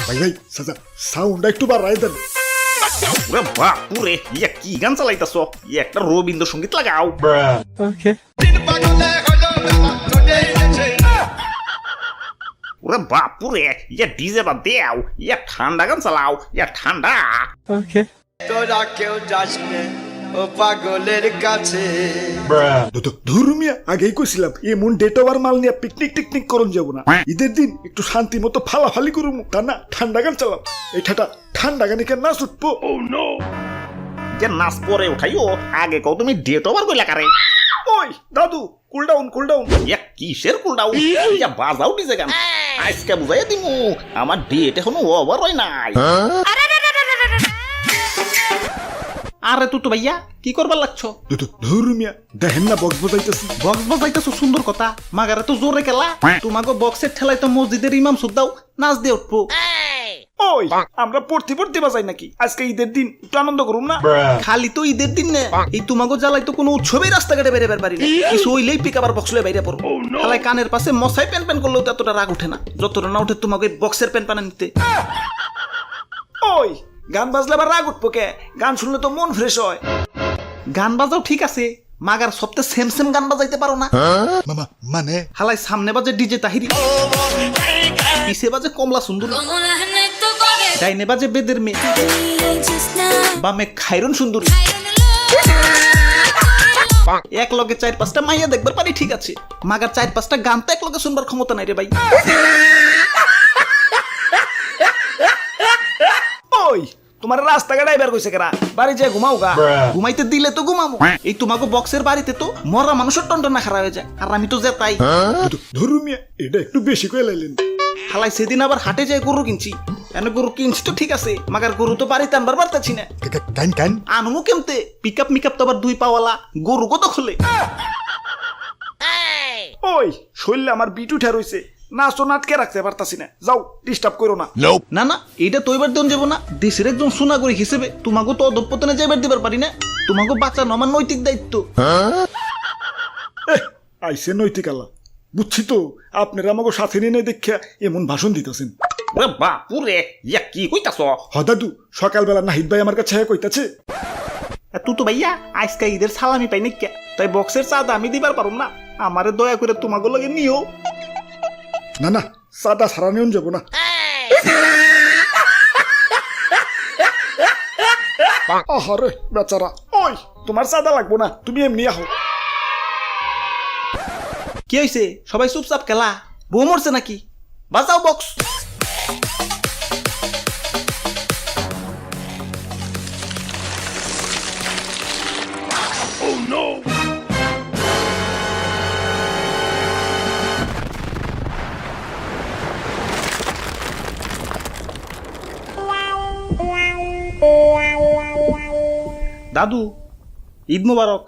ভাই ভাই সাউন্ডটা একটু বাড়াই দেন। ওরে বাপুরে, ইয়া কি গান চালাইতাছ? একটা রবীন্দ্রসঙ্গীত লাগাও। ওরে বাপুরে, ইয়া ডিজে বাদ দেও, ইয়া ঠান্ডা গান চালাও, ইয়া ঠান্ডা। তোরা কেউ যাস নে ও পাগলের কাছে। ধর্মিয়া আগেই কইছিলাম এমন ডেট ওভার মাল নিয়ে পিকনিক টিকনিক করুন যাবো না। ঈদের দিন একটু শান্তি মতো ফালাফালি করুম, তা না ঠান্ডা গান চালাম। এটা ঠান্ডা গানে কেন নাচ উঠবো? যে নাচ পরে উঠাইও, আগে কও তুমি ডেট ওভার কইলা কারে? ওই দাদু কুল ডাউন কুল ডাউন। ইয়া কিসের কুলডাউন? ইয়া বাজাও ডিজে গান। আজকে বুঝাইয়া দিমু আমার ডেট এখনো ওভার হয় নাই। আরে তুই তো ভাইয়া কি করবার লাগছো? ধর্মিয়া দেখেন না বক্স বাজাইতেছি। বক্স বাজাইতেছো, সুন্দর কথা। মাগারে তো জোরে খেলা। তোমাকে বক্সের ঠেলাই তো মসজিদের ইমাম সুদ্দাও নাচ দিয়ে উঠবো। ওই আমরা পড়তে পড়তে বাজাই নাকি? আজকে ঈদের দিন একটু আনন্দ করুম না? খালি তো ঈদের দিন না, এই তোমাকে জ্বালাই তো কোনো উৎসবেই রাস্তাঘাটে বেরোবার পারি না। কিছু হইলেই পিক আবার বক্স লয়ে বাইরে পড়ো। খালাই কানের পাশে মশাই প্যান প্যান করলেও তো এতটা রাগ উঠে না, যতটা না উঠে তোমাকে বক্সের প্যান প্যান নিতে। ওই গান বাজলে আবার রাগ উঠবো কে? গান শুনলে তো মন ফ্রেশ হয়। গান বাজাও ঠিক আছে, মাগার সপ্তাহে সেম সেম গান বাজাইতে পারো না? মামা মানে হালাই সামনে বাজে ডিজে তাহিরি, পিছে বাজে কমলা সুন্দর, ডাইনে বাজে বেদের মেয়ে, বামে খাইরন সুন্দরী। এক লগে 4-5টা মাইয়া দেখবার পারি ঠিক আছে, মাগার 4-5টা গান তো এক লগে শুনবার ক্ষমতা নাই রে ভাই। ওই তোমার রাস্তাঘাট আইবার কইছে কেরা? বাড়ি যায় ঘুমাও গা। ঘুমাইতে দিলে তো ঘুমামো, এই তোমাকে বক্সের বাড়িতে তো মরা মানুষের টন্টনা খারাপ হয়ে যায়, আর আমি তো যে তাই। ধর্মিয়া এটা একটু বেশি কয়ে লাইলেন। হালাই সেদিন আবার হাটে যায় গরু কিনছি, এনে গরু কিনছি তো ঠিক আছে, মাগার গরু তো বাড়িতে আনবার পারতাছি না। কান কান আনমু কেমতে? পিকআপ মিকআপ তো আবার 2 পাওয়ালা, গরু কত খুলে। ওই শরীরে আমার বিট উঠে রইছে, নাচো নাটকে রাখতে পারতাছি না। যাও ডিস্টার্ব করো না। না না, এইটা তো এবার দেন যাবো না। দেশের একজন সোনাগরি হিসেবে তোমাকে তো অধঃপতনে যাইবার দিবার পারি না। তোমাকে বাঁচানো আমার নৈতিক দায়িত্ব। আইসে নৈতিক আল্লাহ, বুঝছি তো আপনারা আমাকে সাথে নিয়ে দেখিয়া এমন ভাষণ দিতেছেন। ওরে বাপুরে, ইয়া কি কইতাছ? দাদু সকালবেলা নাহিদ ভাই আমার কাছে কইতাছে তুই তো ভাইয়া আজকে ঈদের সালামি পাই নাকি, তাই বক্সের চাঁদা আমি দিবার পারুম না, আমারে দয়া করে তোমাকে লগে নিও। না না সাদা সারা নিয়ন যাবো না। আহারে বেচারা। ওই তোমার চাঁদা লাগবো না, তুমি এমনি আহো। কি হয়েছে? সবাই চুপচাপ খেলা, বউ মরছে নাকি? বাজাও বক্স। দাদু ঈদ মোবারক।